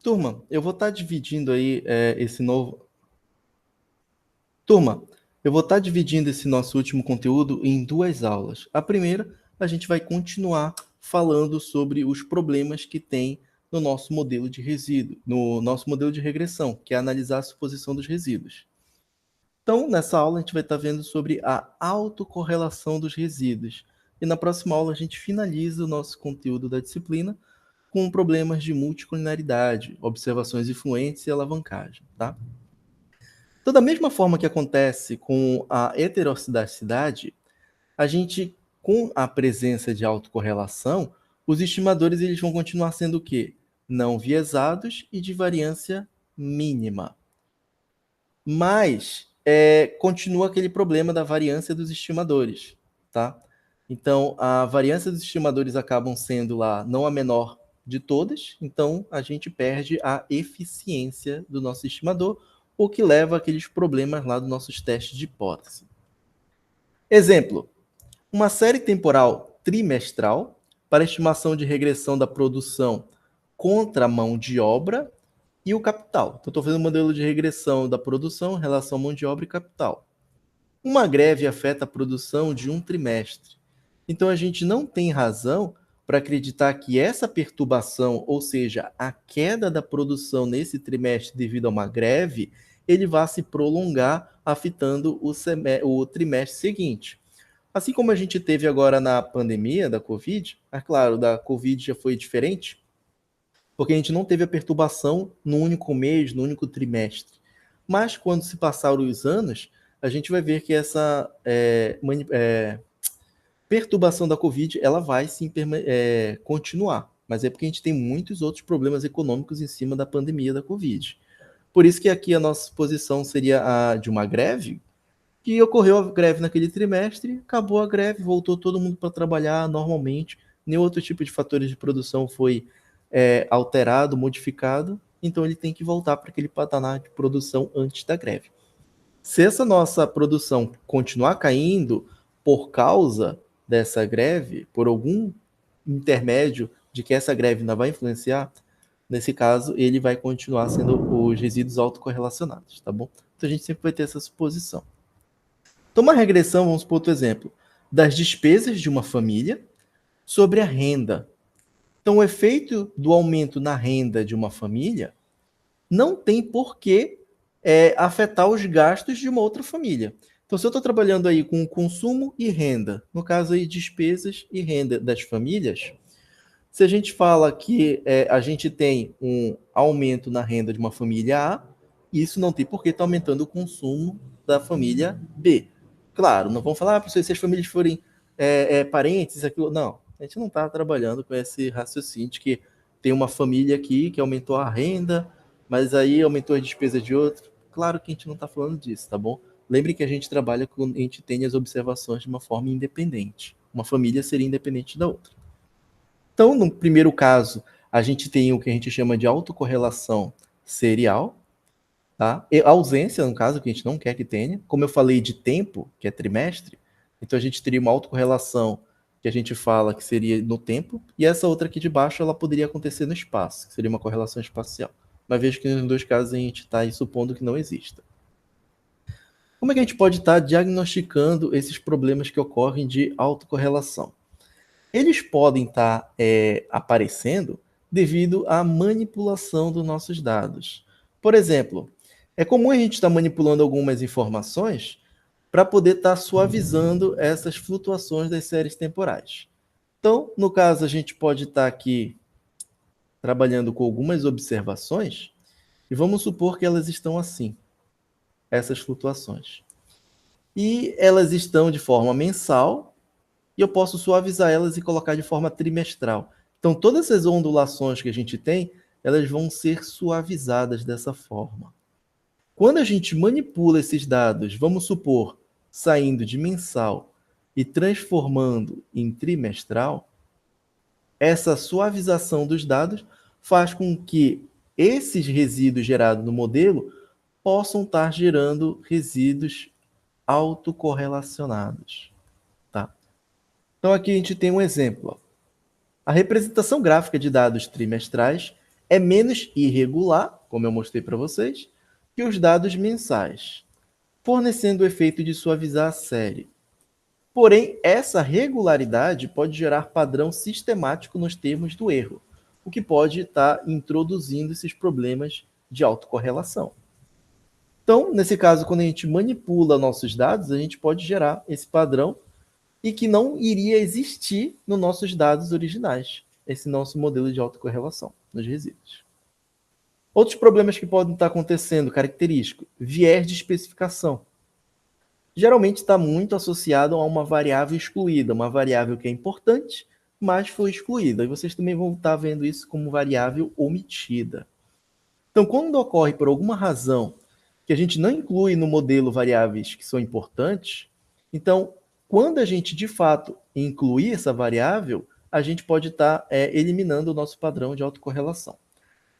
Turma, eu vou estar dividindo aí esse novo. Turma, eu vou estar dividindo esse nosso último conteúdo em duas aulas. A primeira, a gente vai continuar falando sobre os problemas que tem no nosso modelo de resíduo, no nosso modelo de regressão, que é analisar a suposição dos resíduos. Então, nessa aula, a gente vai estar vendo sobre a autocorrelação dos resíduos. E na próxima aula, a gente finaliza o nosso conteúdo da disciplina com problemas de multicolinaridade, observações influentes e alavancagem, tá? Então, da mesma forma que acontece com a heterocidacidade, a gente, com a presença de autocorrelação, os estimadores eles vão continuar sendo o quê? Não viesados e de variância mínima. Mas continua aquele problema da variância dos estimadores, tá? Então, a variância dos estimadores acabam sendo lá não a menor de todas, então a gente perde a eficiência do nosso estimador, o que leva àqueles problemas lá dos nossos testes de hipótese. Exemplo, uma série temporal trimestral para estimação de regressão da produção contra a mão de obra e o capital. Então, estou fazendo um modelo de regressão da produção em relação à mão de obra e capital. Uma greve afeta a produção de um trimestre. Então, a gente não tem razão para acreditar que essa perturbação, ou seja, a queda da produção nesse trimestre devido a uma greve, ele vá se prolongar afetando o trimestre seguinte. Assim como a gente teve agora na pandemia da Covid, é claro, da Covid já foi diferente, porque a gente não teve a perturbação no único mês, no único trimestre. Mas quando se passaram os anos, a gente vai ver que essa perturbação da Covid ela vai sim continuar. Mas é porque a gente tem muitos outros problemas econômicos em cima da pandemia da Covid. Por isso que aqui a nossa posição seria a de uma greve, que ocorreu a greve naquele trimestre, acabou a greve, voltou todo mundo para trabalhar normalmente, nenhum outro tipo de fatores de produção foi alterado, modificado, então ele tem que voltar para aquele patamar de produção antes da greve. Se essa nossa produção continuar caindo por causa dessa greve, por algum intermédio de que essa greve não vai influenciar, nesse caso, ele vai continuar sendo os resíduos autocorrelacionados, tá bom? Então a gente sempre vai ter essa suposição. Então, uma regressão, vamos por outro exemplo, das despesas de uma família sobre a renda. Então, o efeito do aumento na renda de uma família não tem por que afetar os gastos de uma outra família. Então, se eu estou trabalhando aí com consumo e renda, no caso aí despesas e renda das famílias, se a gente fala que a gente tem um aumento na renda de uma família A, isso não tem por que estar aumentando o consumo da família B. Claro, não vamos falar, se as famílias forem parentes, aquilo. Não, a gente não está trabalhando com esse raciocínio de que tem uma família aqui que aumentou a renda, mas aí aumentou as despesas de outro. Claro que a gente não está falando disso, tá bom? Lembre que a gente trabalha quando a gente tem as observações de uma forma independente. Uma família seria independente da outra. Então, no primeiro caso, a gente tem o que a gente chama de autocorrelação serial, tá? E ausência, no caso, que a gente não quer que tenha. Como eu falei de tempo, que é trimestre, então a gente teria uma autocorrelação que a gente fala que seria no tempo, e essa outra aqui de baixo, ela poderia acontecer no espaço, que seria uma correlação espacial. Mas vejo que nos dois casos a gente está supondo que não exista. Como é que a gente pode estar diagnosticando esses problemas que ocorrem de autocorrelação? Eles podem estar aparecendo devido à manipulação dos nossos dados. Por exemplo, é comum a gente estar manipulando algumas informações para poder estar suavizando essas flutuações das séries temporais. Então, no caso, a gente pode estar aqui trabalhando com algumas observações e vamos supor que elas estão assim, essas flutuações. E elas estão de forma mensal, e eu posso suavizar elas e colocar de forma trimestral. Então, todas essas ondulações que a gente tem, elas vão ser suavizadas dessa forma. Quando a gente manipula esses dados, vamos supor, saindo de mensal e transformando em trimestral, essa suavização dos dados faz com que esses resíduos gerados no modelo possam estar gerando resíduos autocorrelacionados. Tá? Então aqui a gente tem um exemplo. Ó. A representação gráfica de dados trimestrais é menos irregular, como eu mostrei para vocês, que os dados mensais, fornecendo o efeito de suavizar a série. Porém, essa regularidade pode gerar padrão sistemático nos termos do erro, o que pode estar introduzindo esses problemas de autocorrelação. Então, nesse caso, quando a gente manipula nossos dados, a gente pode gerar esse padrão e que não iria existir nos nossos dados originais, esse nosso modelo de autocorrelação nos resíduos. Outros problemas que podem estar acontecendo, característico, viés de especificação. Geralmente está muito associado a uma variável excluída, uma variável que é importante, mas foi excluída. E vocês também vão estar vendo isso como variável omitida. Então, quando ocorre por alguma razão que a gente não inclui no modelo variáveis que são importantes, então, quando a gente de fato incluir essa variável, a gente pode estar eliminando o nosso padrão de autocorrelação.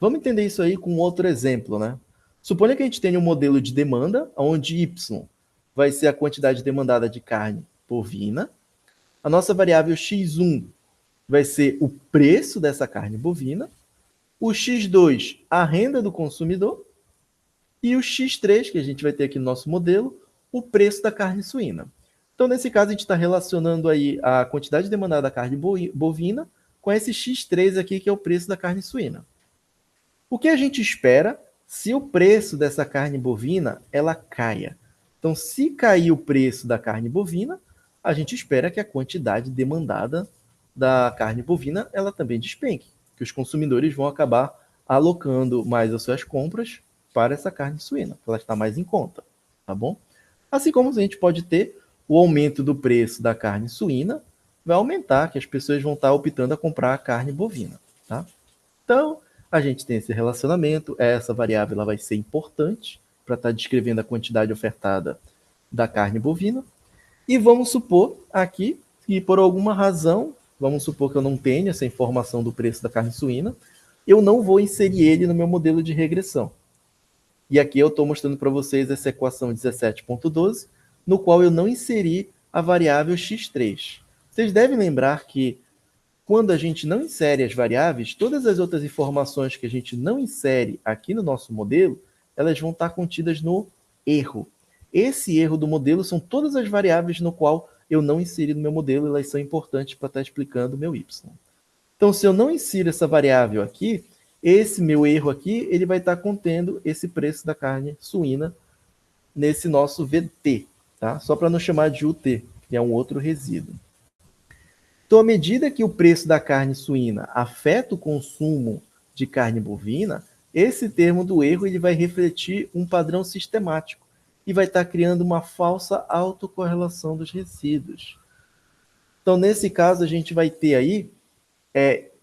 Vamos entender isso aí com outro exemplo, né? Suponha que a gente tenha um modelo de demanda, onde y vai ser a quantidade demandada de carne bovina, a nossa variável x1 vai ser o preço dessa carne bovina, o x2, a renda do consumidor, e o x3, que a gente vai ter aqui no nosso modelo, o preço da carne suína. Então, nesse caso, a gente está relacionando aí a quantidade demandada da carne bovina com esse x3 aqui, que é o preço da carne suína. O que a gente espera se o preço dessa carne bovina ela caia? Então, se cair o preço da carne bovina, a gente espera que a quantidade demandada da carne bovina ela também despenque, que os consumidores vão acabar alocando mais as suas compras para essa carne suína, ela está mais em conta, tá bom? Assim como a gente pode ter o aumento do preço da carne suína, vai aumentar, que as pessoas vão estar optando a comprar a carne bovina, tá? Então, a gente tem esse relacionamento, essa variável ela vai ser importante para estar descrevendo a quantidade ofertada da carne bovina, e vamos supor aqui que por alguma razão, vamos supor que eu não tenha essa informação do preço da carne suína, eu não vou inserir ele no meu modelo de regressão. E aqui eu estou mostrando para vocês essa equação 17.12, no qual eu não inseri a variável x3. Vocês devem lembrar que quando a gente não insere as variáveis, todas as outras informações que a gente não insere aqui no nosso modelo, elas vão estar contidas no erro. Esse erro do modelo são todas as variáveis no qual eu não inseri no meu modelo, elas são importantes para estar explicando o meu y. Então, se eu não insiro essa variável aqui, esse meu erro aqui, ele vai estar contendo esse preço da carne suína nesse nosso VT, tá? Só para não chamar de UT, que é um outro resíduo. Então, à medida que o preço da carne suína afeta o consumo de carne bovina, esse termo do erro ele vai refletir um padrão sistemático e vai estar criando uma falsa autocorrelação dos resíduos. Então, nesse caso, a gente vai ter aí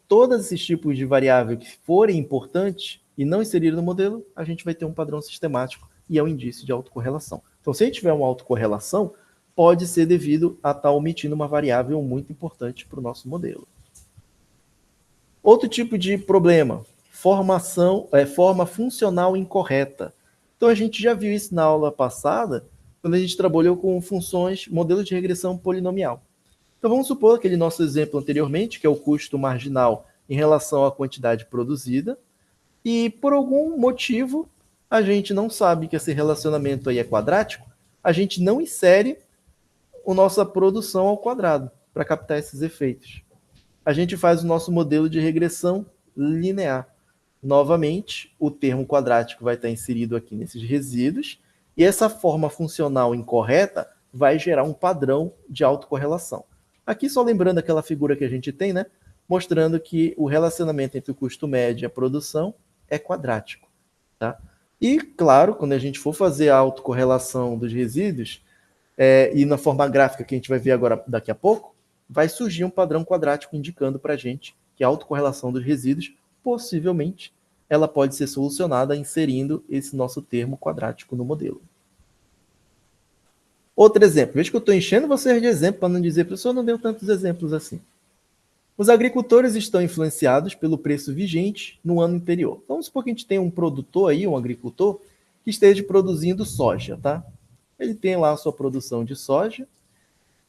todos esses tipos de variável que forem importantes e não inseriram no modelo, a gente vai ter um padrão sistemático e é um indício de autocorrelação. Então, se a gente tiver uma autocorrelação, pode ser devido a estar omitindo uma variável muito importante para o nosso modelo. Outro tipo de problema, forma funcional incorreta. Então, a gente já viu isso na aula passada, quando a gente trabalhou com funções, modelo de regressão polinomial. Então, vamos supor aquele nosso exemplo anteriormente, que é o custo marginal em relação à quantidade produzida, e por algum motivo a gente não sabe que esse relacionamento aí é quadrático, a gente não insere a nossa produção ao quadrado para captar esses efeitos. A gente faz o nosso modelo de regressão linear. Novamente, o termo quadrático vai estar inserido aqui nesses resíduos, e essa forma funcional incorreta vai gerar um padrão de autocorrelação. Aqui só lembrando aquela figura que a gente tem, né? Mostrando que o relacionamento entre o custo médio e a produção é quadrático. Tá? E, claro, quando a gente for fazer a autocorrelação dos resíduos, e na forma gráfica que a gente vai ver agora daqui a pouco, vai surgir um padrão quadrático indicando para a gente que a autocorrelação dos resíduos, possivelmente, ela pode ser solucionada inserindo esse nosso termo quadrático no modelo. Outro exemplo, veja que eu estou enchendo vocês de exemplo para não dizer, professor, não deu tantos exemplos assim. Os agricultores estão influenciados pelo preço vigente no ano anterior. Vamos supor que a gente tem um produtor aí, um agricultor, que esteja produzindo soja, tá? Ele tem lá a sua produção de soja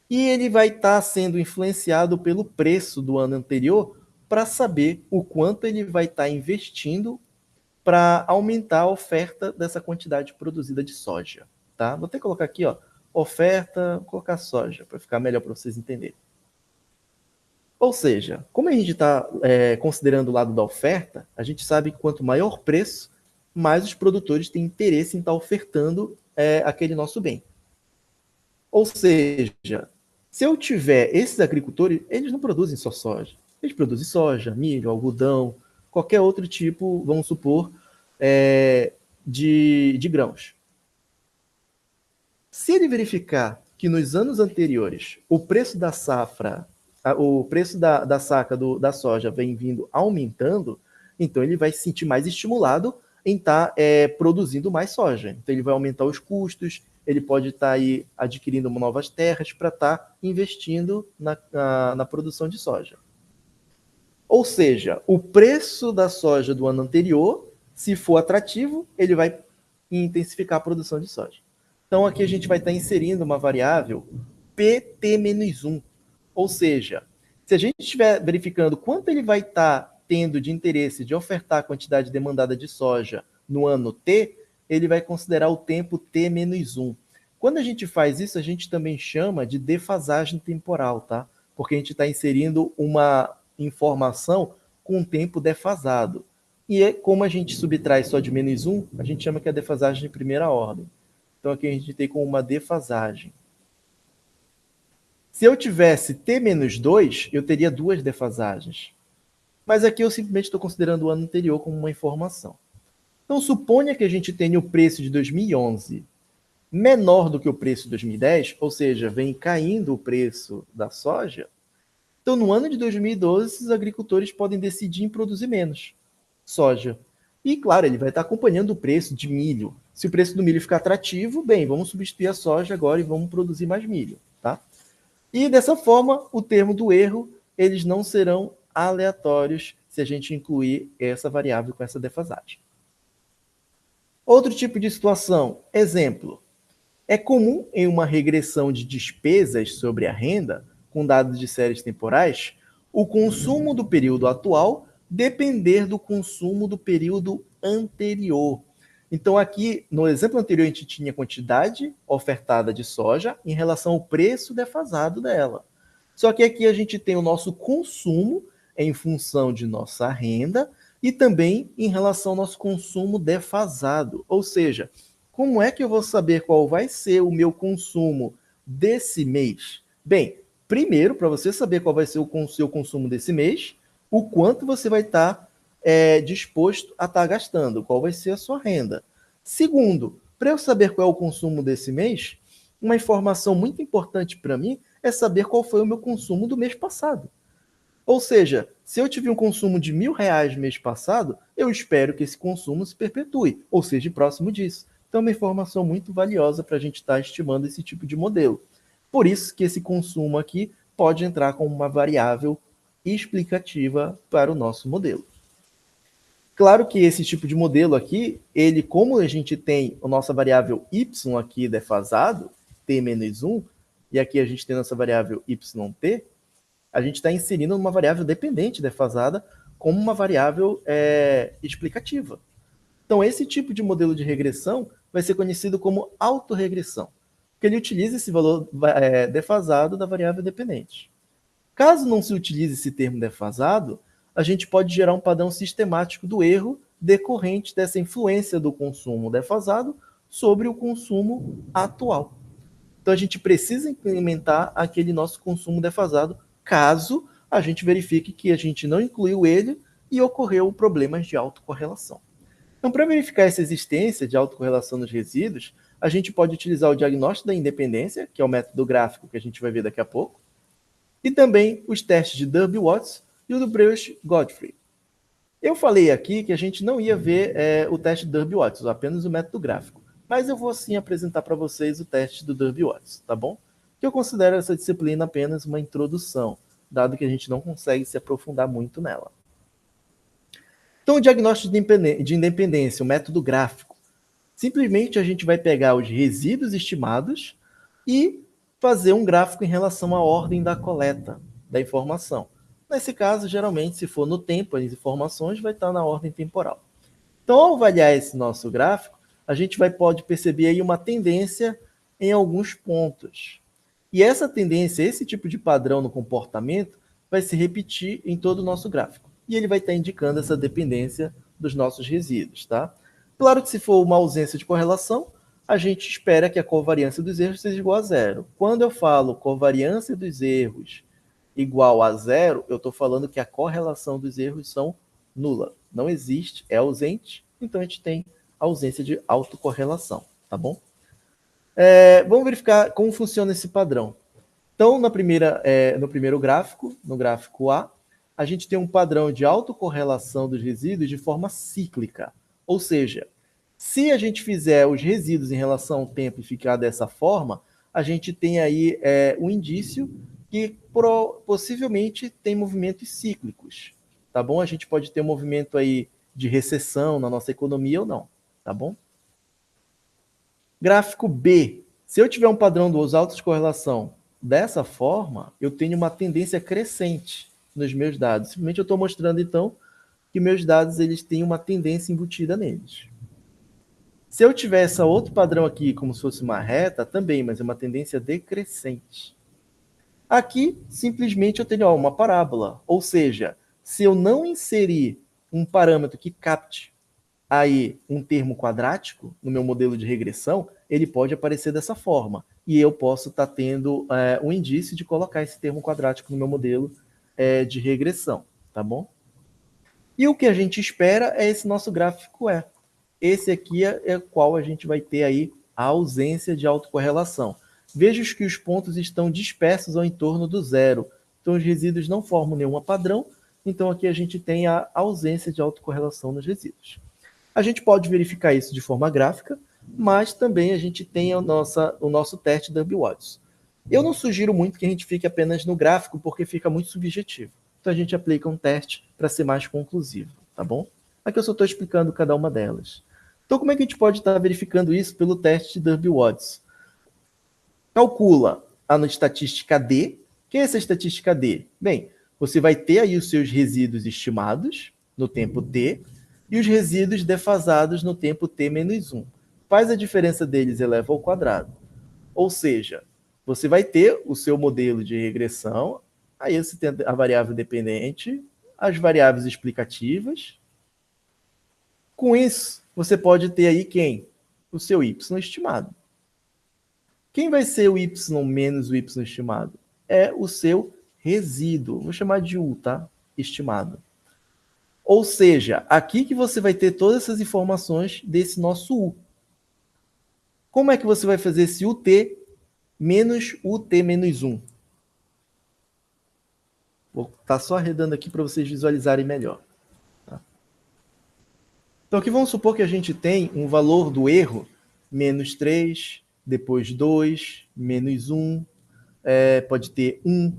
e ele vai estar sendo influenciado pelo preço do ano anterior para saber o quanto ele vai estar investindo para aumentar a oferta dessa quantidade produzida de soja. Tá? Vou até colocar aqui, ó, oferta, vou colocar soja, para ficar melhor para vocês entenderem. Ou seja, como a gente está considerando o lado da oferta, a gente sabe que quanto maior o preço, mais os produtores têm interesse em estar ofertando aquele nosso bem. Ou seja, se eu tiver esses agricultores, eles não produzem só soja. Eles produzem soja, milho, algodão, qualquer outro tipo, vamos supor, de grãos. Se ele verificar que nos anos anteriores o preço da safra, o preço da saca da soja vem vindo aumentando, então ele vai se sentir mais estimulado em estar produzindo mais soja. Então ele vai aumentar os custos, ele pode estar aí adquirindo novas terras para estar investindo na produção de soja. Ou seja, o preço da soja do ano anterior, se for atrativo, ele vai intensificar a produção de soja. Então aqui a gente vai estar inserindo uma variável PT-1, ou seja, se a gente estiver verificando quanto ele vai estar tendo de interesse de ofertar a quantidade demandada de soja no ano T, ele vai considerar o tempo T-1. Quando a gente faz isso, a gente também chama de defasagem temporal, tá? Porque a gente está inserindo uma informação com um tempo defasado. E como a gente subtrai só de -1, a gente chama que é a defasagem de primeira ordem. Então aqui a gente tem como uma defasagem. Se eu tivesse T-2, eu teria duas defasagens. Mas aqui eu simplesmente estou considerando o ano anterior como uma informação. Então suponha que a gente tenha o preço de 2011 menor do que o preço de 2010, ou seja, vem caindo o preço da soja. Então no ano de 2012, os agricultores podem decidir em produzir menos soja. E claro, ele vai estar acompanhando o preço de milho. Se o preço do milho ficar atrativo, bem, vamos substituir a soja agora e vamos produzir mais milho, tá? E dessa forma, o termo do erro, eles não serão aleatórios se a gente incluir essa variável com essa defasagem. Outro tipo de situação, exemplo, é comum em uma regressão de despesas sobre a renda, com dados de séries temporais, o consumo do período atual depender do consumo do período anterior. Então aqui, no exemplo anterior, a gente tinha quantidade ofertada de soja em relação ao preço defasado dela. Só que aqui a gente tem o nosso consumo em função de nossa renda e também em relação ao nosso consumo defasado. Ou seja, como é que eu vou saber qual vai ser o meu consumo desse mês? Bem, primeiro, para você saber qual vai ser o seu consumo desse mês, o quanto você vai estar disposto a estar gastando, qual vai ser a sua renda. Segundo, para eu saber qual é o consumo desse mês, uma informação muito importante para mim é saber qual foi o meu consumo do mês passado. Ou seja, se eu tive um consumo de R$1.000 no mês passado, eu espero que esse consumo se perpetue, ou seja, próximo disso. Então é uma informação muito valiosa para a gente estar estimando esse tipo de modelo. Por isso que esse consumo aqui pode entrar como uma variável explicativa para o nosso modelo. Claro que esse tipo de modelo aqui, ele, como a gente tem a nossa variável y aqui defasado, t-1, e aqui a gente tem a nossa variável yt, a gente está inserindo uma variável dependente defasada como uma variável explicativa. Então, esse tipo de modelo de regressão vai ser conhecido como autorregressão, porque ele utiliza esse valor defasado da variável dependente. Caso não se utilize esse termo defasado, a gente pode gerar um padrão sistemático do erro decorrente dessa influência do consumo defasado sobre o consumo atual. Então, a gente precisa implementar aquele nosso consumo defasado, caso a gente verifique que a gente não incluiu ele e ocorreu problemas de autocorrelação. Então, para verificar essa existência de autocorrelação nos resíduos, a gente pode utilizar o diagnóstico da independência, que é o método gráfico que a gente vai ver daqui a pouco, e também os testes de Durbin-Watts e o do Breusch-Godfrey. Eu falei aqui que a gente não ia ver o teste de Durbin-Watts, apenas o método gráfico, mas eu vou sim apresentar para vocês o teste do Durbin-Watts, tá bom? Que eu considero essa disciplina apenas uma introdução, dado que a gente não consegue se aprofundar muito nela. Então, o diagnóstico de independência, o método gráfico, simplesmente a gente vai pegar os resíduos estimados e fazer um gráfico em relação à ordem da coleta da informação. Nesse caso, geralmente, se for no tempo, as informações vai estar na ordem temporal. Então, ao avaliar esse nosso gráfico, a gente pode perceber aí uma tendência em alguns pontos. E essa tendência, esse tipo de padrão no comportamento, vai se repetir em todo o nosso gráfico. E ele vai estar indicando essa dependência dos nossos resíduos, tá? Claro que se for uma ausência de correlação, a gente espera que a covariância dos erros seja igual a zero. Quando eu falo covariância dos erros igual a zero, eu estou falando que a correlação dos erros são nula. Não existe, é ausente, então a gente tem ausência de autocorrelação, tá bom? Vamos verificar como funciona esse padrão. Então, no primeiro gráfico, no gráfico a gente tem um padrão de autocorrelação dos resíduos de forma cíclica. Ou seja, se a gente fizer os resíduos em relação ao tempo e ficar dessa forma, a gente tem aí um indício que possivelmente tem movimentos cíclicos, tá bom? A gente pode ter um movimento aí de recessão na nossa economia ou não, tá bom? Gráfico B. Se eu tiver um padrão dos altos de correlação dessa forma, eu tenho uma tendência crescente nos meus dados. Simplesmente eu estou mostrando, então, que meus dados eles têm uma tendência embutida neles. Se eu tiver esse outro padrão aqui, como se fosse uma reta, também, mas é uma tendência decrescente. Aqui, simplesmente, eu tenho uma parábola. Ou seja, se eu não inserir um parâmetro que capte aí um termo quadrático no meu modelo de regressão, ele pode aparecer dessa forma. E eu posso estar tendo um indício de colocar esse termo quadrático no meu modelo de regressão, tá bom? E o que a gente espera é esse nosso gráfico Esse aqui é qual a gente vai ter aí a ausência de autocorrelação. Veja que os pontos estão dispersos ao entorno do zero. Então, os resíduos não formam nenhum padrão. Então, aqui a gente tem a ausência de autocorrelação nos resíduos. A gente pode verificar isso de forma gráfica, mas também a gente tem o nosso teste Durbin-Watson. Eu não sugiro muito que a gente fique apenas no gráfico, porque fica muito subjetivo. Então, a gente aplica um teste para ser mais conclusivo, tá bom? Aqui eu só estou explicando cada uma delas. Então, como é que a gente pode estar verificando isso pelo teste Durbin-Watson? Calcula a estatística D. O que é essa estatística D? Bem, você vai ter aí os seus resíduos estimados no tempo T e os resíduos defasados no tempo T menos 1. Faz a diferença deles, eleva ao quadrado. Ou seja, você vai ter o seu modelo de regressão, aí você tem a variável dependente, as variáveis explicativas. Com isso, você pode ter aí quem? O seu y estimado. Quem vai ser o y menos o y estimado? É o seu resíduo. Vou chamar de U, tá? Estimado. Ou seja, aqui que você vai ter todas essas informações desse nosso U. Como é que você vai fazer esse UT menos UT menos 1? Vou estar só arredando aqui para vocês visualizarem melhor. Tá? Então aqui vamos supor que a gente tem um valor do erro menos 3, depois 2, menos 1, pode ter 1,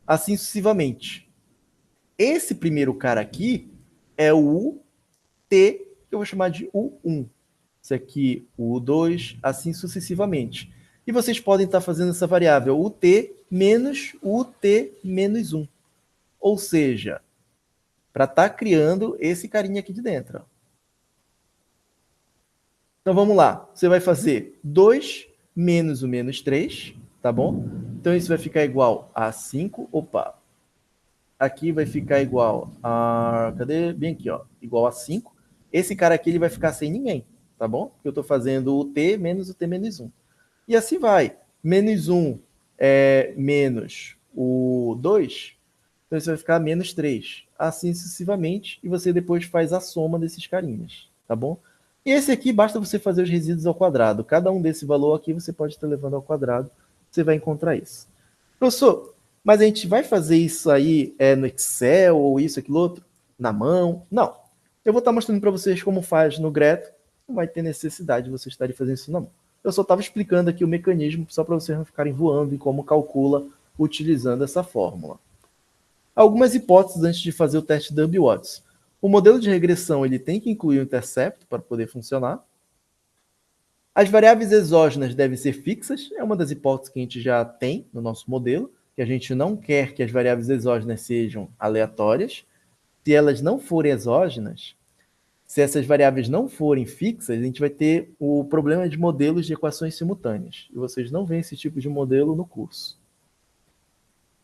assim sucessivamente. Esse primeiro cara aqui é o UT, que eu vou chamar de U1. Isso aqui, o U2, assim sucessivamente. E vocês podem estar fazendo essa variável UT menos UT menos 1. Ou seja, para estar criando esse carinha aqui de dentro. Ó. Então vamos lá. Você vai fazer 2 menos o menos 3, tá bom? Então isso vai ficar igual a 5. Opa! Aqui vai ficar igual a... Cadê? Bem aqui, ó. Igual a 5. Esse cara aqui ele vai ficar sem ninguém, tá bom? Porque eu estou fazendo o T menos o T menos 1. E assim vai. Menos 1 é menos o 2. Então isso vai ficar menos 3. Assim sucessivamente. E você depois faz a soma desses carinhas, tá bom? E esse aqui basta você fazer os resíduos ao quadrado. Cada um desse valor aqui você pode estar levando ao quadrado. Você vai encontrar isso. Professor, mas a gente vai fazer isso aí no Excel ou isso, aquilo outro? Na mão? Não. Eu vou estar mostrando para vocês como faz no Greto. Não vai ter necessidade de vocês estarem fazendo isso na mão. Eu só estava explicando aqui o mecanismo só para vocês não ficarem voando e como calcula utilizando essa fórmula. Algumas hipóteses antes de fazer o teste Durbin-Watson. O modelo de regressão ele tem que incluir o intercepto para poder funcionar. As variáveis exógenas devem ser fixas, é uma das hipóteses que a gente já tem no nosso modelo. que a gente não quer que as variáveis exógenas sejam aleatórias. Se elas não forem exógenas, se essas variáveis não forem fixas, a gente vai ter o problema de modelos de equações simultâneas. E vocês não veem esse tipo de modelo no curso.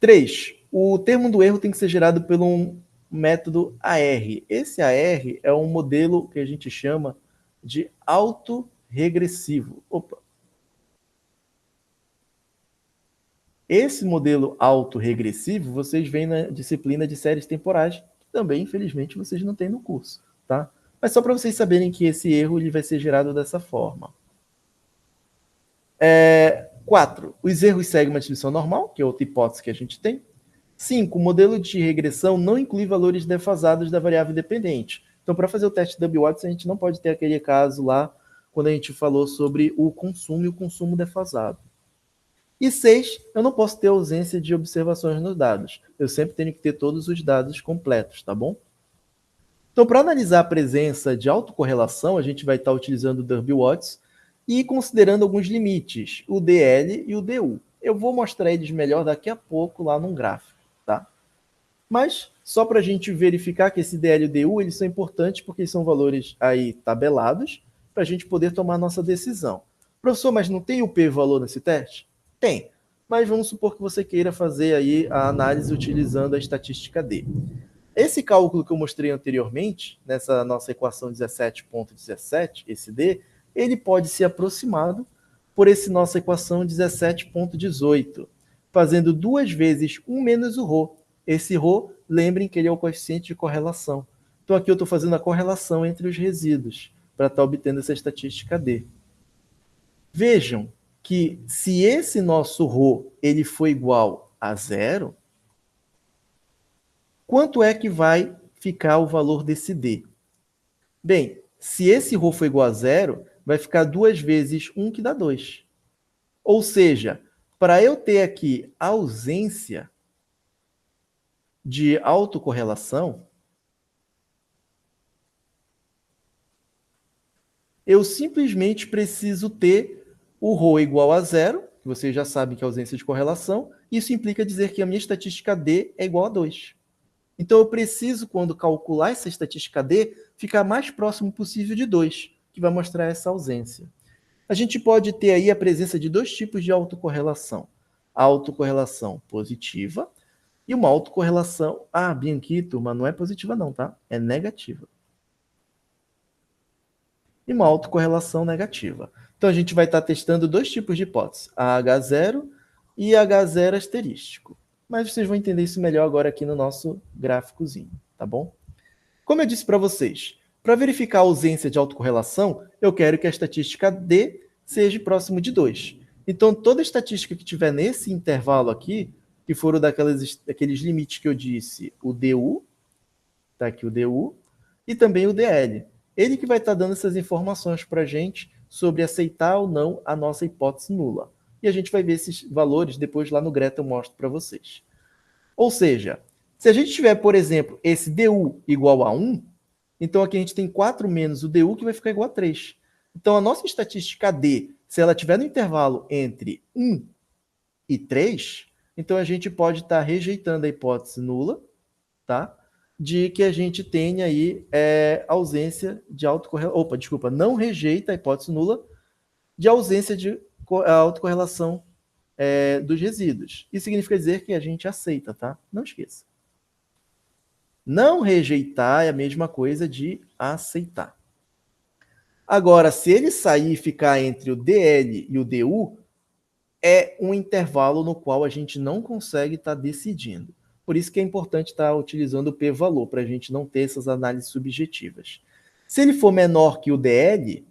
3. O termo do erro tem que ser gerado pelo um método AR. Esse AR é um modelo que a gente chama de autorregressivo. Esse modelo autorregressivo vocês veem na disciplina de séries temporais, que também, infelizmente, vocês não têm no curso, tá? Mas só para vocês saberem que esse erro ele vai ser gerado dessa forma. 4. Os erros seguem uma distribuição normal, que é outra hipótese que a gente tem. 5. O modelo de regressão não inclui valores defasados da variável dependente. Então, para fazer o teste de Watson, a gente não pode ter aquele caso lá, quando a gente falou sobre o consumo e o consumo defasado. E 6, eu não posso ter ausência de observações nos dados. Eu sempre tenho que ter todos os dados completos, tá bom? Então, para analisar a presença de autocorrelação, a gente vai estar utilizando o Derby-Watson e considerando alguns limites, o DL e o DU. Eu vou mostrar eles melhor daqui a pouco lá num gráfico, tá? Mas, só para a gente verificar que esse DL e o DU, eles são importantes porque são valores aí tabelados para a gente poder tomar a nossa decisão. Professor, mas não tem o P-valor nesse teste? Tem, mas vamos supor que você queira fazer aí a análise utilizando a estatística D. Esse cálculo que eu mostrei anteriormente, nessa nossa equação 17.17, esse D, ele pode ser aproximado por essa nossa equação 17.18, fazendo 2 vezes 1 menos o ρ. Esse ρ, lembrem que ele é o coeficiente de correlação. Então aqui eu estou fazendo a correlação entre os resíduos, para estar obtendo essa estatística D. Vejam que se esse nosso ρ ele for igual a 0, quanto é que vai ficar o valor desse D? Bem, se esse ρ for igual a 0, vai ficar 2 vezes 1, que dá 2. Ou seja, para eu ter aqui ausência de autocorrelação, eu simplesmente preciso ter o ρ igual a 0, que vocês já sabem que é ausência de correlação. Isso implica dizer que a minha estatística D é igual a 2. Então, eu preciso, quando calcular essa estatística D, ficar mais próximo possível de 2, que vai mostrar essa ausência. A gente pode ter aí a presença de 2 tipos de autocorrelação. A autocorrelação positiva e uma autocorrelação... bem aqui, turma, não é positiva não, tá? É negativa. E uma autocorrelação negativa. Então, a gente vai estar testando 2 tipos de hipótese, a H0 e a H0 asterístico. Mas vocês vão entender isso melhor agora aqui no nosso gráficozinho, tá bom? Como eu disse para vocês, para verificar a ausência de autocorrelação, eu quero que a estatística D seja próximo de 2. Então, toda estatística que tiver nesse intervalo aqui, que foram daqueles limites que eu disse, o DU, tá aqui o DU, e também o DL. Ele que vai estar dando essas informações para a gente sobre aceitar ou não a nossa hipótese nula. E a gente vai ver esses valores depois lá no Greta eu mostro para vocês. Ou seja, se a gente tiver, por exemplo, esse DU igual a 1, então aqui a gente tem 4 menos o DU que vai ficar igual a 3. Então a nossa estatística D, se ela estiver no intervalo entre 1 e 3, então a gente pode estar rejeitando a hipótese nula, tá? De que a gente tenha aí ausência de autocorrelação. Não rejeita a hipótese nula de ausência de autocorrelação dos resíduos. Isso significa dizer que a gente aceita, tá? Não esqueça. Não rejeitar é a mesma coisa de aceitar. Agora, se ele sair e ficar entre o DL e o DU, é um intervalo no qual a gente não consegue estar decidindo. Por isso que é importante estar utilizando o p-valor, para a gente não ter essas análises subjetivas. Se ele for menor que o DL,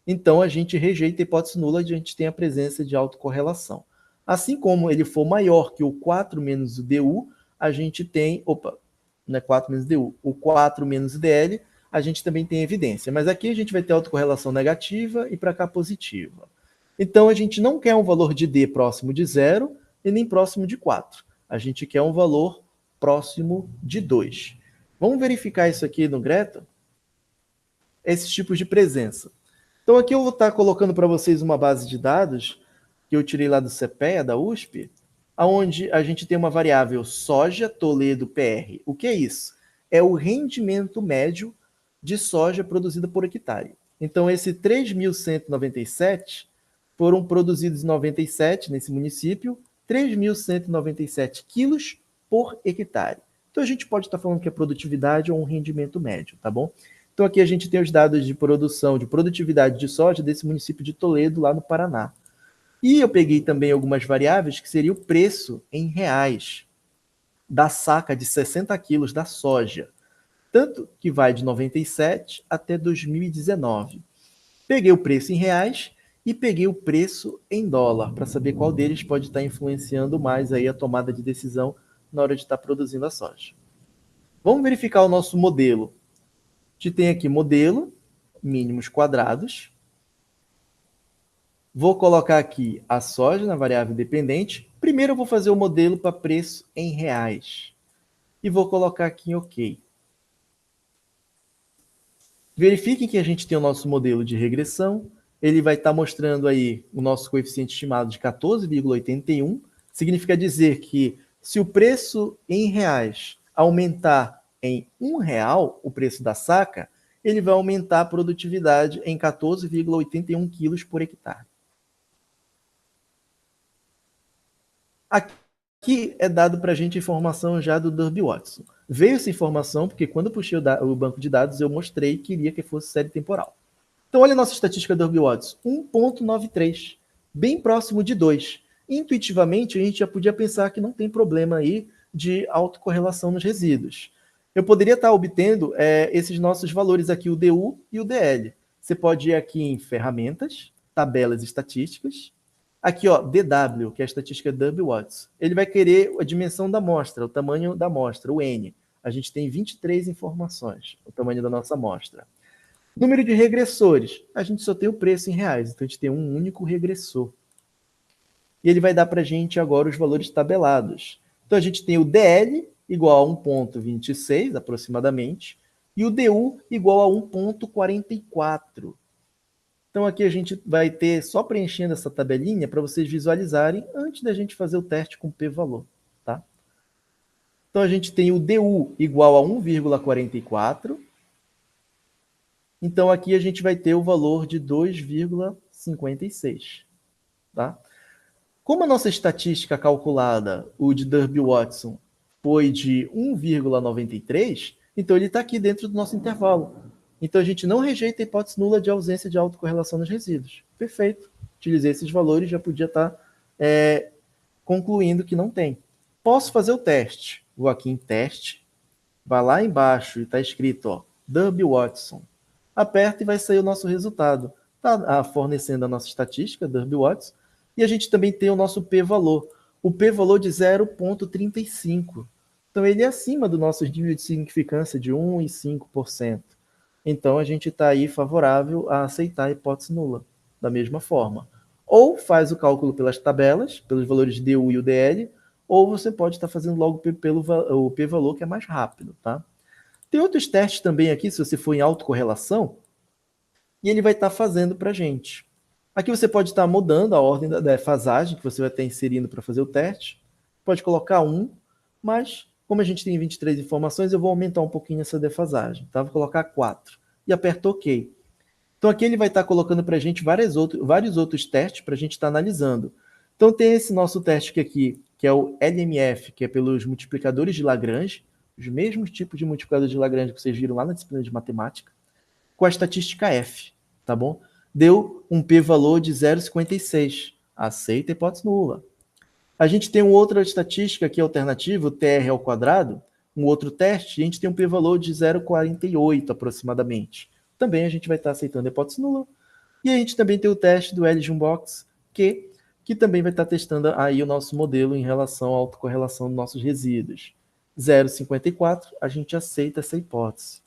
então a gente rejeita a hipótese nula e a gente tem a presença de autocorrelação. Assim como ele for maior que o 4 menos o DU, a gente tem... não é 4 menos DU. O 4 menos o DL, a gente também tem evidência. Mas aqui a gente vai ter autocorrelação negativa e para cá positiva. Então a gente não quer um valor de D próximo de 0 e nem próximo de 4. A gente quer um valor próximo de 2. Vamos verificar isso aqui no Greta? Esses tipos de presença. Então aqui eu vou estar colocando para vocês uma base de dados que eu tirei lá do CPEA, da USP, onde a gente tem uma variável soja Toledo PR. O que é isso? É o rendimento médio de soja produzida por hectare. Então, esse 3.197 foram produzidos em 97 nesse município, 3.197 quilos por hectare. Então, a gente pode estar falando que é produtividade ou um rendimento médio, tá bom? Então, aqui a gente tem os dados de produção, de produtividade de soja desse município de Toledo, lá no Paraná. E eu peguei também algumas variáveis que seria o preço em reais da saca de 60 quilos da soja, tanto que vai de 97 até 2019. Peguei o preço em reais e peguei o preço em dólar, para saber qual deles pode estar influenciando mais aí a tomada de decisão na hora de estar produzindo a soja. Vamos verificar o nosso modelo. A gente tem aqui modelo, mínimos quadrados. Vou colocar aqui a soja na variável dependente. Primeiro eu vou fazer o modelo para preço em reais. E vou colocar aqui em OK. Verifiquem que a gente tem o nosso modelo de regressão. Ele vai estar mostrando aí o nosso coeficiente estimado de 14,81. Significa dizer que se o preço em reais aumentar em R$1, o preço da saca, ele vai aumentar a produtividade em 14,81 quilos por hectare. Aqui é dado para a gente informação já do Derby Watson. Veio essa informação porque quando eu puxei o banco de dados eu mostrei que queria que fosse série temporal. Então olha a nossa estatística do Derby Watson, 1,93, bem próximo de 2. Intuitivamente a gente já podia pensar que não tem problema aí de autocorrelação nos resíduos. Eu poderia estar obtendo esses nossos valores aqui, o DU e o DL. Você pode ir aqui em ferramentas, tabelas estatísticas, aqui, ó, DW, que é a estatística Derby Watson. Ele vai querer a dimensão da amostra, o tamanho da amostra, o N. A gente tem 23 informações, o tamanho da nossa amostra. Número de regressores, a gente só tem o preço em reais, então a gente tem um único regressor. E ele vai dar para a gente agora os valores tabelados. Então a gente tem o DL igual a 1,26 aproximadamente, e o DU igual a 1,44. Então aqui a gente vai ter só preenchendo essa tabelinha para vocês visualizarem antes da gente fazer o teste com p-valor, tá? Então a gente tem o DU igual a 1,44. Então aqui a gente vai ter o valor de 2,56, tá? Como a nossa estatística calculada, o de Derby Watson, foi de 1,93, então ele está aqui dentro do nosso intervalo. Então a gente não rejeita a hipótese nula de ausência de autocorrelação nos resíduos. Perfeito. Utilizei esses valores, já podia estar concluindo que não tem. Posso fazer o teste. Vou aqui em teste, vai lá embaixo e está escrito, ó, Derby Watson. Aperta e vai sair o nosso resultado. Está fornecendo a nossa estatística, Derby Watson, e a gente também tem o nosso p-valor. O p-valor de 0,35. Então ele é acima do nosso nível de significância de 1,5%. Então a gente está aí favorável a aceitar a hipótese nula, da mesma forma. Ou faz o cálculo pelas tabelas, pelos valores de DU e UDL, ou você pode estar fazendo logo pelo o p-valor, que é mais rápido, tá? Tem outros testes também aqui, se você for em autocorrelação, e ele vai estar fazendo para a gente. Aqui você pode estar mudando a ordem da defasagem que você vai estar inserindo para fazer o teste. Pode colocar 1, mas como a gente tem 23 informações, eu vou aumentar um pouquinho essa defasagem. Tá? Vou colocar 4 e aperto OK. Então aqui ele vai estar colocando para a gente vários outros testes para a gente estar analisando. Então tem esse nosso teste aqui, que é o LMF, que é pelos multiplicadores de Lagrange, os mesmos tipos de multiplicadores de Lagrange que vocês viram lá na disciplina de matemática, com a estatística F, tá bom? Deu um p-valor de 0,56. Aceita a hipótese nula. A gente tem uma outra estatística aqui alternativa, o TR ao quadrado, um outro teste, e a gente tem um p-valor de 0,48 aproximadamente. Também a gente vai estar aceitando a hipótese nula. E a gente também tem o teste do L-Jumbox, que também vai estar testando aí o nosso modelo em relação à autocorrelação dos nossos resíduos. 0,54, a gente aceita essa hipótese.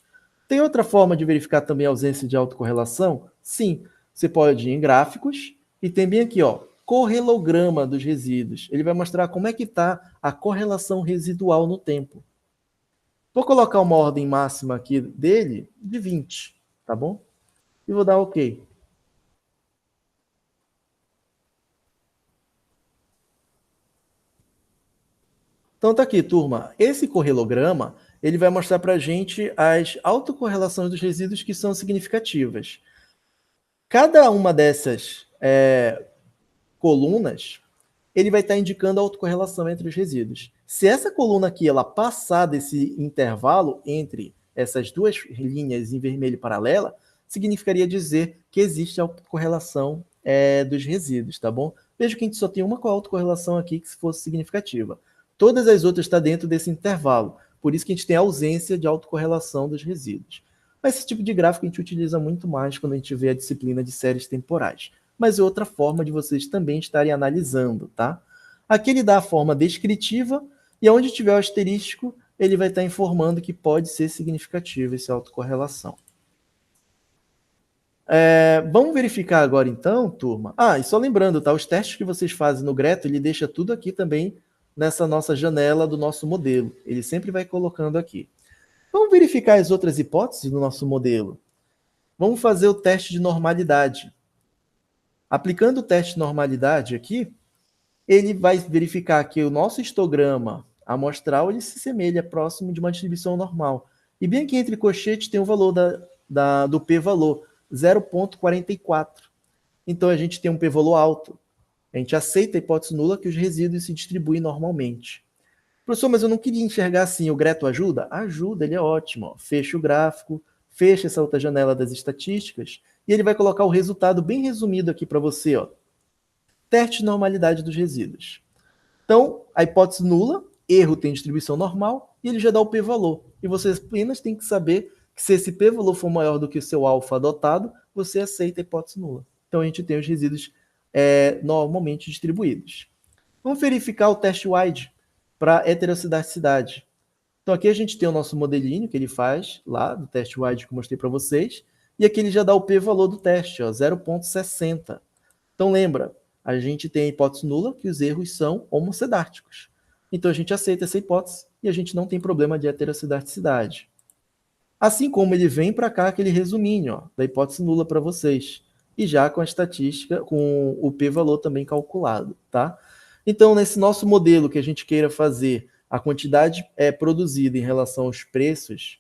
Tem outra forma de verificar também a ausência de autocorrelação? Sim, você pode ir em gráficos e tem bem aqui, ó, correlograma dos resíduos. Ele vai mostrar como é que está a correlação residual no tempo. Vou colocar uma ordem máxima aqui dele de 20, tá bom? E vou dar OK. Então tá aqui, turma. Esse correlograma, ele vai mostrar para a gente as autocorrelações dos resíduos que são significativas. Cada uma dessas colunas, ele vai estar indicando a autocorrelação entre os resíduos. Se essa coluna aqui ela passar desse intervalo entre essas duas linhas em vermelho paralela, significaria dizer que existe autocorrelação dos resíduos, tá bom? Veja que a gente só tem uma autocorrelação aqui que fosse significativa. Todas as outras estão dentro desse intervalo. Por isso que a gente tem a ausência de autocorrelação dos resíduos. Mas esse tipo de gráfico a gente utiliza muito mais quando a gente vê a disciplina de séries temporais. Mas é outra forma de vocês também estarem analisando, tá? Aqui ele dá a forma descritiva e onde tiver o asterístico, ele vai estar informando que pode ser significativa essa autocorrelação. Vamos verificar agora então, turma. E só lembrando, tá? Os testes que vocês fazem no Greto, ele deixa tudo aqui também nessa nossa janela do nosso modelo. Ele sempre vai colocando aqui. Vamos verificar as outras hipóteses do nosso modelo. Vamos fazer o teste de normalidade. Aplicando o teste de normalidade aqui, ele vai verificar que o nosso histograma amostral ele se semelha próximo de uma distribuição normal. E bem aqui entre colchetes tem o valor do p-valor, 0,44. Então a gente tem um p-valor alto. A gente aceita a hipótese nula que os resíduos se distribuem normalmente. Professor, mas eu não queria enxergar assim. O Greto ajuda? Ajuda, ele é ótimo. Ó. Fecha o gráfico, fecha essa outra janela das estatísticas e ele vai colocar o resultado bem resumido aqui para você. Ó. Teste de normalidade dos resíduos. Então, a hipótese nula, erro tem distribuição normal e ele já dá o p-valor. E você apenas tem que saber que se esse p-valor for maior do que o seu alfa adotado, você aceita a hipótese nula. Então, a gente tem os resíduos normalmente distribuídos. Vamos verificar o teste wide para heterocidasticidade. Então aqui a gente tem o nosso modelinho que ele faz lá do teste wide que eu mostrei para vocês, e aqui ele já dá o p-valor do teste, 0,60. Então lembra, a gente tem a hipótese nula que os erros são homocedárticos. Então a gente aceita essa hipótese e a gente não tem problema de heterocidasticidade. Assim como ele vem para cá aquele resuminho da hipótese nula para vocês, e já com a estatística, com o p-valor também calculado, tá? Então, nesse nosso modelo que a gente queira fazer, a quantidade produzida em relação aos preços,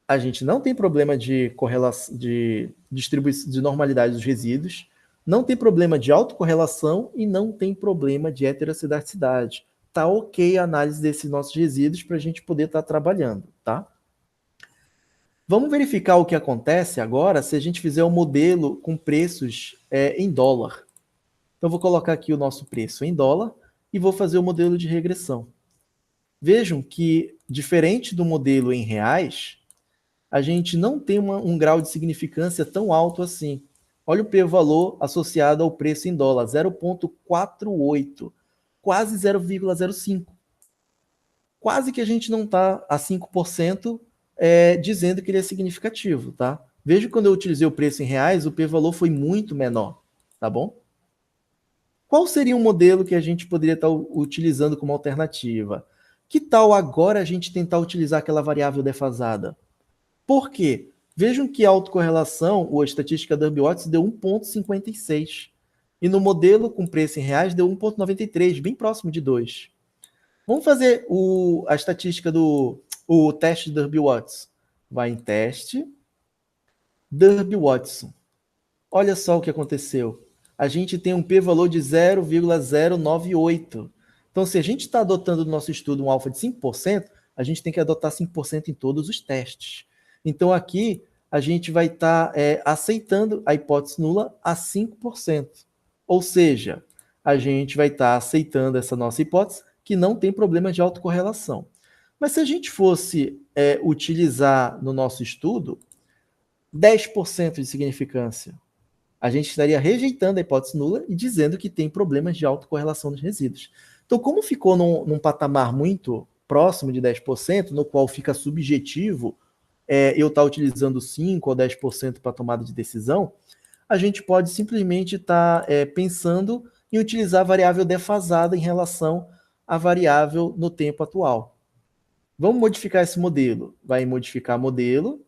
a gente não tem problema de correlação, de distribuição, de normalidade dos resíduos, não tem problema de autocorrelação e não tem problema de heterocidasticidade. Tá ok a análise desses nossos resíduos para a gente poder estar trabalhando, tá? Vamos verificar o que acontece agora se a gente fizer um modelo com preços em dólar. Então, vou colocar aqui o nosso preço em dólar e vou fazer o modelo de regressão. Vejam que, diferente do modelo em reais, a gente não tem um grau de significância tão alto assim. Olha o p-valor associado ao preço em dólar, 0,48, quase 0,05. Quase que a gente não está a 5% dizendo que ele é significativo, tá? Veja que quando eu utilizei o preço em reais, o p-valor foi muito menor, tá bom? Qual seria um modelo que a gente poderia estar utilizando como alternativa? Que tal agora a gente tentar utilizar aquela variável defasada? Por quê? Vejam que a autocorrelação, ou a estatística da Derby-Watts, deu 1,56. E no modelo com preço em reais deu 1,93, bem próximo de 2. Vamos fazer a estatística o teste de Derby-Watts. Vai em teste, Derby-Watson. Olha só o que aconteceu. A gente tem um p-valor de 0,098. Então, se a gente está adotando no nosso estudo um alfa de 5%, a gente tem que adotar 5% em todos os testes. Então, aqui, a gente vai estar aceitando a hipótese nula a 5%. Ou seja, a gente vai estar aceitando essa nossa hipótese que não tem problema de autocorrelação. Mas se a gente fosse utilizar no nosso estudo 10% de significância, a gente estaria rejeitando a hipótese nula e dizendo que tem problemas de autocorrelação dos resíduos. Então, como ficou num patamar muito próximo de 10%, no qual fica subjetivo eu estar utilizando 5% ou 10% para tomada de decisão, a gente pode simplesmente estar pensando em utilizar a variável defasada em relação à variável no tempo atual. Vamos modificar esse modelo. Vai em modificar modelo,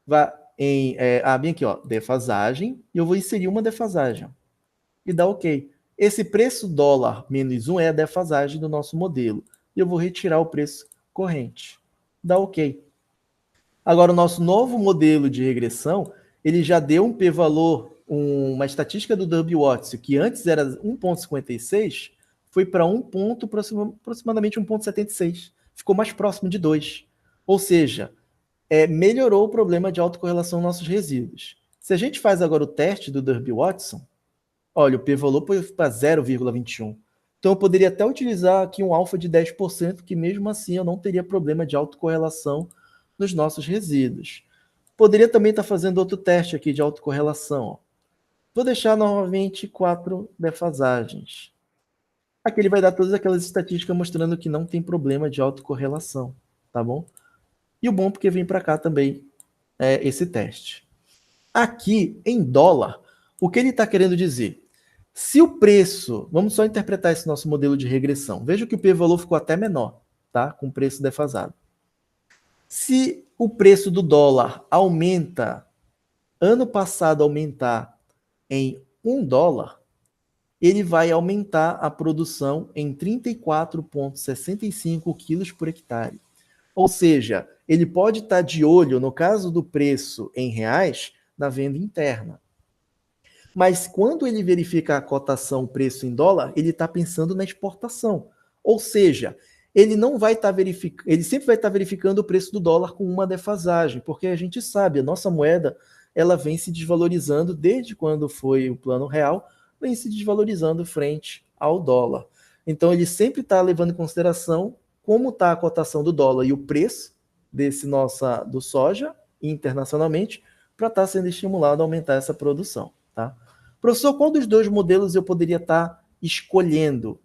vai em bem aqui, ó, defasagem, e eu vou inserir uma defasagem. E dá OK. Esse preço dólar menos 1 é a defasagem do nosso modelo. e eu vou retirar o preço corrente. Dá OK. Agora, o nosso novo modelo de regressão, ele já deu um p-valor, uma estatística do Durbin-Watson, que antes era 1,56, foi para aproximadamente 1,76. Ficou mais próximo de 2. Ou seja, melhorou o problema de autocorrelação nos nossos resíduos. Se a gente faz agora o teste do Durbin-Watson, olha, o p-valor foi para 0,21. Então, eu poderia até utilizar aqui um alfa de 10%, que mesmo assim eu não teria problema de autocorrelação nos nossos resíduos. Poderia também estar fazendo outro teste aqui de autocorrelação. Vou deixar novamente 4 defasagens. Aqui ele vai dar todas aquelas estatísticas mostrando que não tem problema de autocorrelação, tá bom? E o bom porque vem para cá também esse teste. Aqui, em dólar, o que ele está querendo dizer? Se o preço, vamos só interpretar esse nosso modelo de regressão. Veja que o p-valor ficou até menor, tá? Com preço defasado. Se o preço do dólar aumenta, ano passado aumentar em $1, ele vai aumentar a produção em 34,65 quilos por hectare. Ou seja, ele pode estar de olho, no caso do preço em reais, na venda interna. Mas quando ele verifica a cotação preço em dólar, ele está pensando na exportação. Ou seja, ele não vai estar verificando, ele sempre vai estar verificando o preço do dólar com uma defasagem, porque a gente sabe, a nossa moeda ela vem se desvalorizando desde quando foi o plano real, vem se desvalorizando frente ao dólar. Então ele sempre está levando em consideração como está a cotação do dólar e o preço do soja internacionalmente para estar sendo estimulado a aumentar essa produção. Tá? Professor, qual dos dois modelos eu poderia estar escolhendo?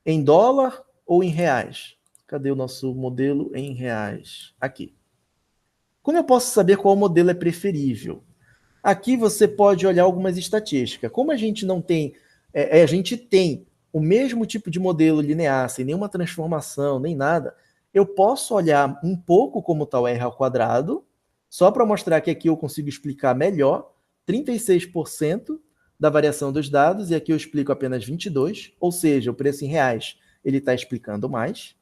Em dólar ou em reais? Cadê o nosso modelo em reais? Aqui. Como eu posso saber qual modelo é preferível? Aqui você pode olhar algumas estatísticas. Como a gente não tem, a gente tem o mesmo tipo de modelo linear, sem nenhuma transformação, nem nada, eu posso olhar um pouco como está o R ao quadrado, só para mostrar que aqui eu consigo explicar melhor, 36% da variação dos dados, e aqui eu explico apenas 22%, ou seja, o preço em reais ele está explicando mais.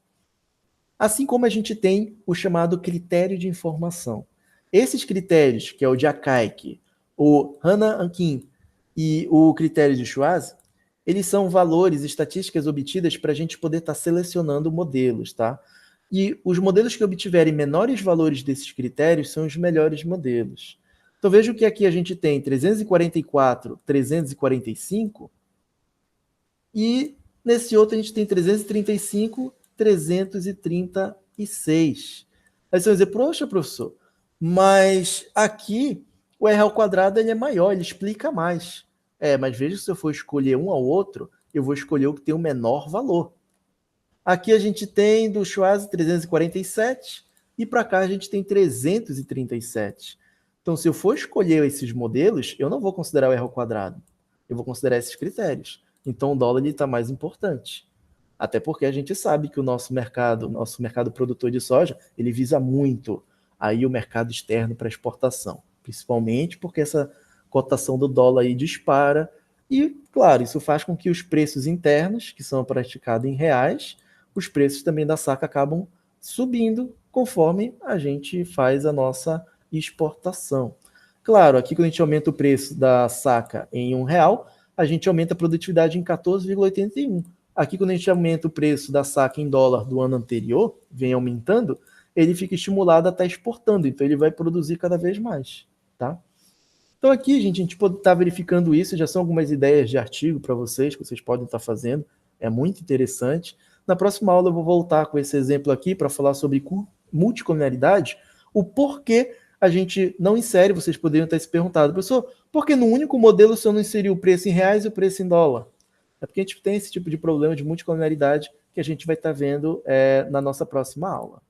Assim como a gente tem o chamado critério de informação. Esses critérios, que é o de Akaike, o Hannah-Ankin e o critério de Schwarz, eles são valores, estatísticas obtidas para a gente poder estar selecionando modelos, tá? E os modelos que obtiverem menores valores desses critérios são os melhores modelos. Então veja que aqui a gente tem 344, 345, e nesse outro a gente tem 335, 336. Aí você vai dizer, poxa, professor, mas aqui o R ao quadrado ele é maior, ele explica mais. Mas veja, se eu for escolher um ao outro, eu vou escolher o que tem o menor valor. Aqui a gente tem do Schwarz 347 e para cá a gente tem 337. Então, se eu for escolher esses modelos, eu não vou considerar o R ao quadrado. Eu vou considerar esses critérios. Então, o dólar está mais importante. Até porque a gente sabe que o nosso mercado produtor de soja, ele visa muito aí o mercado externo para exportação. Principalmente porque essa cotação do dólar aí dispara. E, claro, isso faz com que os preços internos, que são praticados em reais, os preços também da saca acabam subindo conforme a gente faz a nossa exportação. Claro, aqui quando a gente aumenta o preço da saca em R$1, a gente aumenta a produtividade em 14,81. Aqui quando a gente aumenta o preço da saca em dólar do ano anterior, vem aumentando, ele fica estimulado a estar exportando, então ele vai produzir cada vez mais, tá? Então aqui, gente, a gente pode estar verificando isso, já são algumas ideias de artigo para vocês, que vocês podem estar fazendo, é muito interessante. Na próxima aula eu vou voltar com esse exemplo aqui para falar sobre multicolonialidade, o porquê a gente não insere, vocês poderiam estar se perguntando, professor, por que no único modelo o senhor não inseriu o preço em reais e o preço em dólar? É porque a gente tem esse tipo de problema de multicolonialidade que a gente vai estar vendo na nossa próxima aula.